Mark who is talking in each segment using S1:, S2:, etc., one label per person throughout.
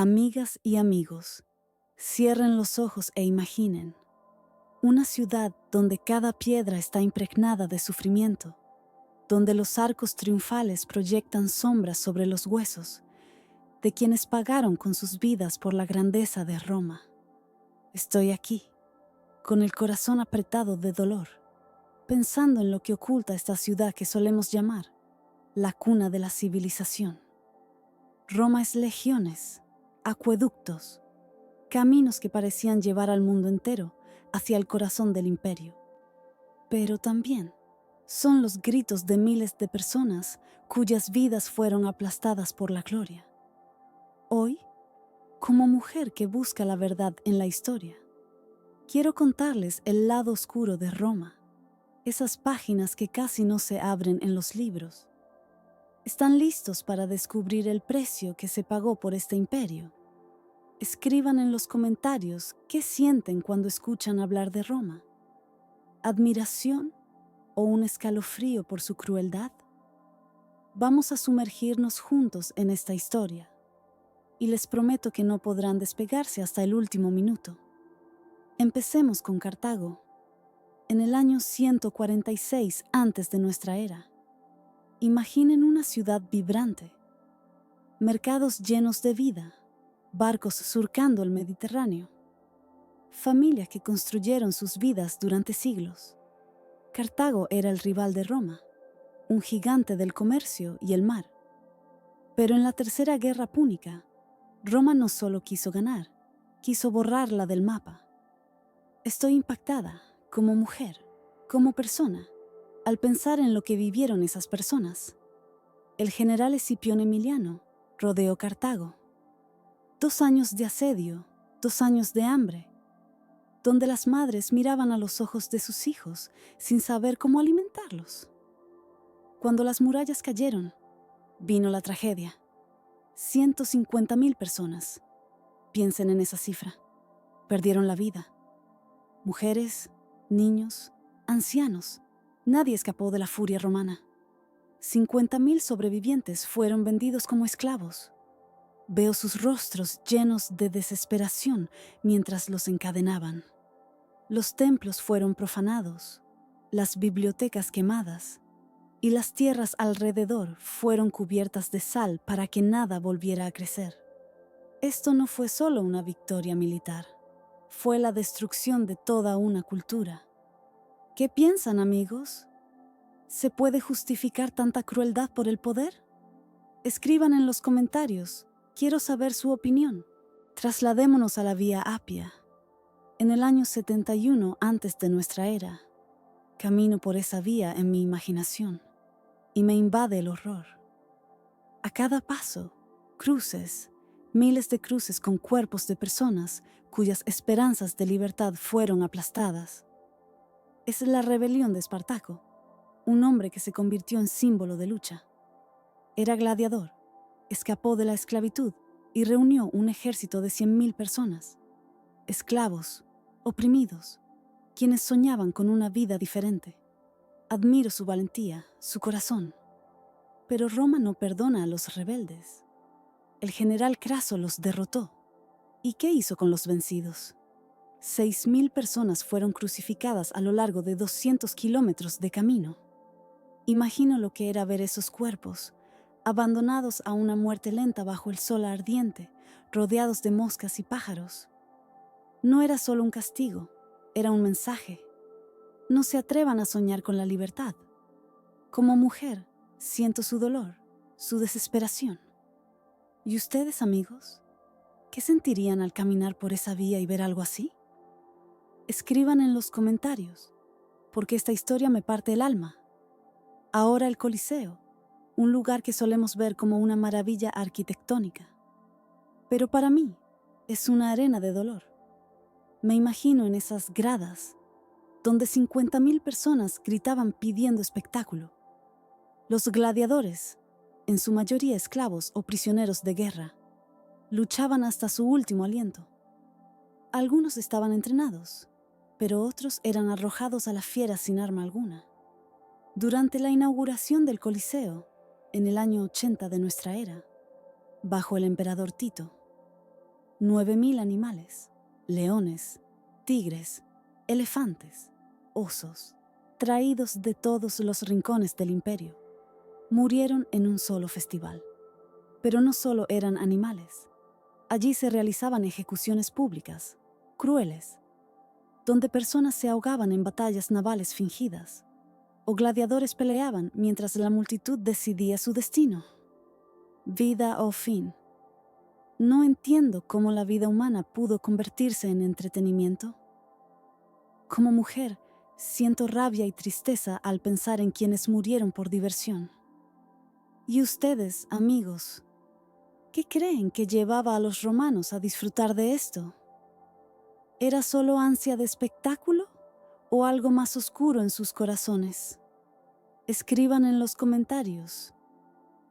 S1: Amigas y amigos, cierren los ojos e imaginen una ciudad donde cada piedra está impregnada de sufrimiento, donde los arcos triunfales proyectan sombras sobre los huesos de quienes pagaron con sus vidas por la grandeza de Roma. Estoy aquí, con el corazón apretado de dolor, pensando en lo que oculta esta ciudad que solemos llamar la cuna de la civilización. Roma es legiones, acueductos, caminos que parecían llevar al mundo entero hacia el corazón del imperio. Pero también son los gritos de miles de personas cuyas vidas fueron aplastadas por la gloria. Hoy, como mujer que busca la verdad en la historia, quiero contarles el lado oscuro de Roma, esas páginas que casi no se abren en los libros. ¿Están listos para descubrir el precio que se pagó por este imperio? Escriban en los comentarios qué sienten cuando escuchan hablar de Roma. ¿Admiración o un escalofrío por su crueldad? Vamos a sumergirnos juntos en esta historia, y les prometo que no podrán despegarse hasta el último minuto. Empecemos con Cartago, en el año 146 antes de nuestra era. Imaginen una ciudad vibrante, mercados llenos de vida, barcos surcando el Mediterráneo, familias que construyeron sus vidas durante siglos. Cartago era el rival de Roma, un gigante del comercio y el mar. Pero en la Tercera Guerra Púnica, Roma no solo quiso ganar, quiso borrarla del mapa. Estoy impactada, como mujer, como persona, al pensar en lo que vivieron esas personas. El general Escipión Emiliano rodeó Cartago. 2 años de asedio, 2 años de hambre, donde las madres miraban a los ojos de sus hijos sin saber cómo alimentarlos. Cuando las murallas cayeron, vino la tragedia. 150.000 personas, piensen en esa cifra, perdieron la vida. Mujeres, niños, ancianos, nadie escapó de la furia romana. 50.000 sobrevivientes fueron vendidos como esclavos. Veo sus rostros llenos de desesperación mientras los encadenaban. Los templos fueron profanados, las bibliotecas quemadas, y las tierras alrededor fueron cubiertas de sal para que nada volviera a crecer. Esto no fue solo una victoria militar, fue la destrucción de toda una cultura. ¿Qué piensan, amigos? ¿Se puede justificar tanta crueldad por el poder? Escriban en los comentarios. Quiero saber su opinión. Trasladémonos a la Vía Apia. En el año 71 antes de nuestra era, camino por esa vía en mi imaginación y me invade el horror. A cada paso, cruces, miles de cruces con cuerpos de personas cuyas esperanzas de libertad fueron aplastadas. Es la rebelión de Espartaco, un hombre que se convirtió en símbolo de lucha. Era gladiador, escapó de la esclavitud y reunió un ejército de 100.000 personas, esclavos, oprimidos, quienes soñaban con una vida diferente. Admiro su valentía, su corazón. Pero Roma no perdona a los rebeldes. El general Craso los derrotó. ¿Y qué hizo con los vencidos? 6.000 personas fueron crucificadas a lo largo de 200 kilómetros de camino. Imagino lo que era ver esos cuerpos, abandonados a una muerte lenta bajo el sol ardiente, rodeados de moscas y pájaros. No era solo un castigo, era un mensaje. No se atrevan a soñar con la libertad. Como mujer, siento su dolor, su desesperación. ¿Y ustedes, amigos? ¿Qué sentirían al caminar por esa vía y ver algo así? Escriban en los comentarios, porque esta historia me parte el alma. Ahora el Coliseo, un lugar que solemos ver como una maravilla arquitectónica. Pero para mí, es una arena de dolor. Me imagino en esas gradas, donde 50.000 personas gritaban pidiendo espectáculo. Los gladiadores, en su mayoría esclavos o prisioneros de guerra, luchaban hasta su último aliento. Algunos estaban entrenados, pero otros eran arrojados a la fiera sin arma alguna. Durante la inauguración del Coliseo, en el año 80 de nuestra era, bajo el emperador Tito, 9.000 animales, leones, tigres, elefantes, osos, traídos de todos los rincones del imperio, murieron en un solo festival. Pero no solo eran animales. Allí se realizaban ejecuciones públicas, crueles, donde personas se ahogaban en batallas navales fingidas, o gladiadores peleaban mientras la multitud decidía su destino. Vida o fin. No entiendo cómo la vida humana pudo convertirse en entretenimiento. Como mujer, siento rabia y tristeza al pensar en quienes murieron por diversión. ¿Y ustedes, amigos, qué creen que llevaba a los romanos a disfrutar de esto? ¿Era solo ansia de espectáculo o algo más oscuro en sus corazones? Escriban en los comentarios.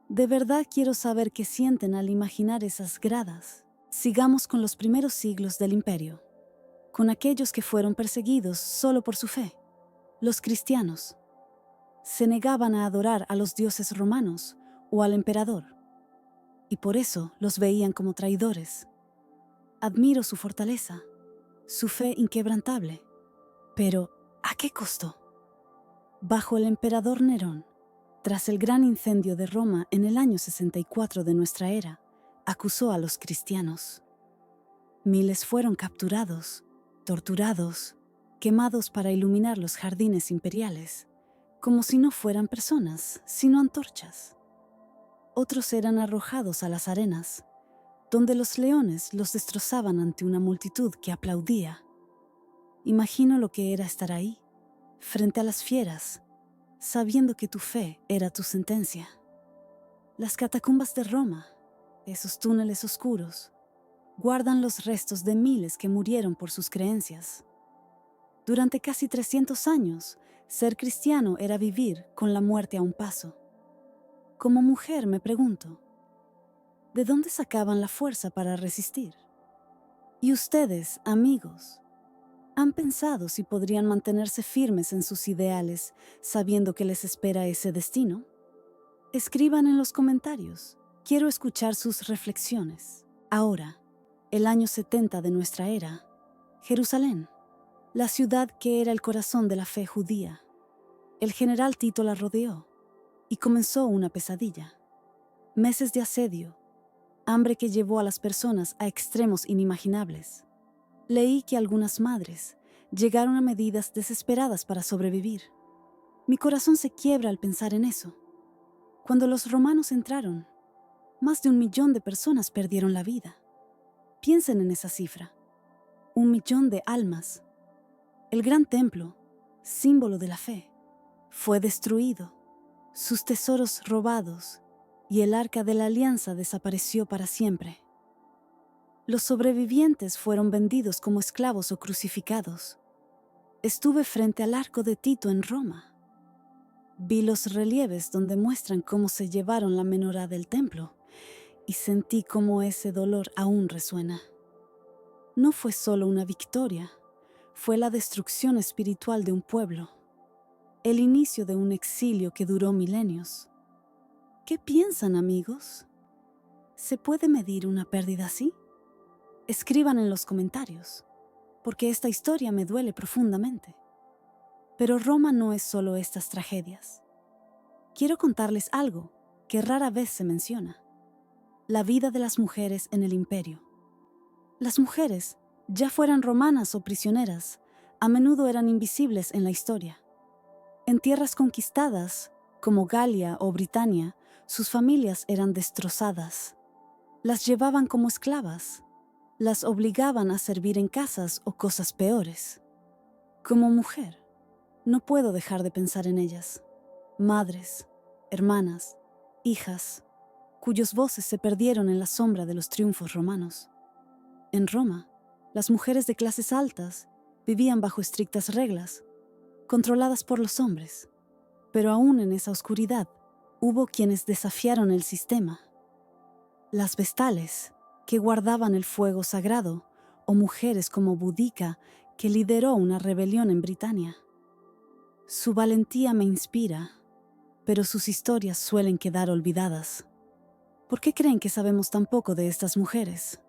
S1: De verdad quiero saber qué sienten al imaginar esas gradas. Sigamos con los primeros siglos del imperio, con aquellos que fueron perseguidos solo por su fe. Los cristianos se negaban a adorar a los dioses romanos o al emperador, y por eso los veían como traidores. Admiro su fortaleza, su fe inquebrantable, pero ¿a qué costo? Bajo el emperador Nerón, tras el gran incendio de Roma en el año 64 de nuestra era, acusó a los cristianos. Miles fueron capturados, torturados, quemados para iluminar los jardines imperiales, como si no fueran personas, sino antorchas. Otros eran arrojados a las arenas, donde los leones los destrozaban ante una multitud que aplaudía. Imagino lo que era estar ahí, frente a las fieras, sabiendo que tu fe era tu sentencia. Las catacumbas de Roma, esos túneles oscuros, guardan los restos de miles que murieron por sus creencias. Durante casi 300 años, ser cristiano era vivir con la muerte a un paso. Como mujer me pregunto, ¿de dónde sacaban la fuerza para resistir? ¿Y ustedes, amigos, han pensado si podrían mantenerse firmes en sus ideales sabiendo que les espera ese destino? Escriban en los comentarios. Quiero escuchar sus reflexiones. Ahora, el año 70 de nuestra era, Jerusalén, la ciudad que era el corazón de la fe judía. El general Tito la rodeó y comenzó una pesadilla. Meses de asedio, hambre que llevó a las personas a extremos inimaginables. Leí que algunas madres llegaron a medidas desesperadas para sobrevivir. Mi corazón se quiebra al pensar en eso. Cuando los romanos entraron, más de 1 millón de personas perdieron la vida. Piensen en esa cifra. 1 millón de almas. El gran templo, símbolo de la fe, fue destruido, sus tesoros robados y el arca de la alianza desapareció para siempre. Los sobrevivientes fueron vendidos como esclavos o crucificados. Estuve frente al arco de Tito en Roma. Vi los relieves donde muestran cómo se llevaron la menorá del templo y sentí cómo ese dolor aún resuena. No fue solo una victoria, fue la destrucción espiritual de un pueblo, el inicio de un exilio que duró milenios. ¿Qué piensan, amigos? ¿Se puede medir una pérdida así? Escriban en los comentarios, porque esta historia me duele profundamente. Pero Roma no es solo estas tragedias. Quiero contarles algo que rara vez se menciona: la vida de las mujeres en el imperio. Las mujeres, ya fueran romanas o prisioneras, a menudo eran invisibles en la historia. En tierras conquistadas, como Galia o Britania, sus familias eran destrozadas. Las llevaban como esclavas, las obligaban a servir en casas o cosas peores. Como mujer, no puedo dejar de pensar en ellas. Madres, hermanas, hijas, cuyas voces se perdieron en la sombra de los triunfos romanos. En Roma, las mujeres de clases altas vivían bajo estrictas reglas, controladas por los hombres. Pero aún en esa oscuridad, hubo quienes desafiaron el sistema. Las vestales, que guardaban el fuego sagrado, o mujeres como Boudica, que lideró una rebelión en Britania. Su valentía me inspira, pero sus historias suelen quedar olvidadas. ¿Por qué creen que sabemos tan poco de estas mujeres?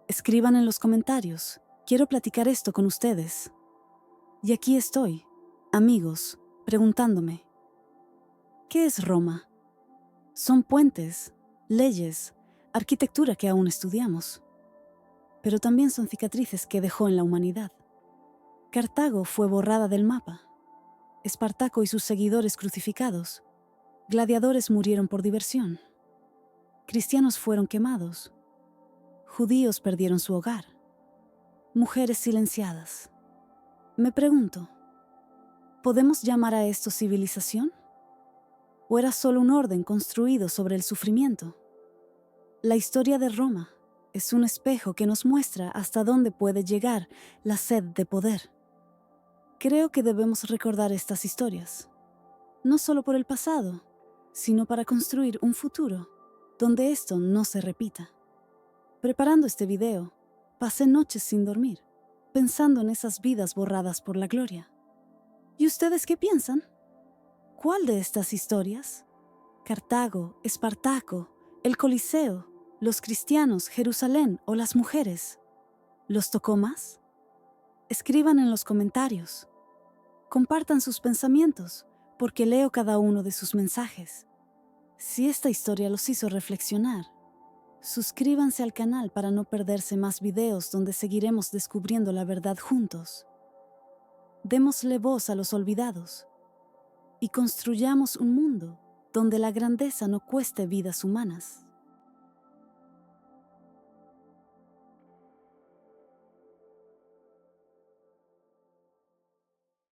S1: Escriban en los comentarios. Quiero platicar esto con ustedes. Y aquí estoy, amigos, preguntándome, ¿qué es Roma? Son puentes, leyes, arquitectura que aún estudiamos. Pero también son cicatrices que dejó en la humanidad. Cartago fue borrada del mapa. Espartaco y sus seguidores crucificados. Gladiadores murieron por diversión. Cristianos fueron quemados. Judíos perdieron su hogar. Mujeres silenciadas. Me pregunto, ¿podemos llamar a esto civilización? ¿O era solo un orden construido sobre el sufrimiento? La historia de Roma es un espejo que nos muestra hasta dónde puede llegar la sed de poder. Creo que debemos recordar estas historias, no solo por el pasado, sino para construir un futuro donde esto no se repita. Preparando este video, pasé noches sin dormir, pensando en esas vidas borradas por la gloria. ¿Y ustedes qué piensan? ¿Cuál de estas historias? Cartago, Espartaco, el Coliseo, los cristianos, Jerusalén o las mujeres. ¿Los tocó más? Escriban en los comentarios. Compartan sus pensamientos, porque leo cada uno de sus mensajes. Si esta historia los hizo reflexionar, suscríbanse al canal para no perderse más videos donde seguiremos descubriendo la verdad juntos. Démosle voz a los olvidados y construyamos un mundo donde la grandeza no cueste vidas humanas.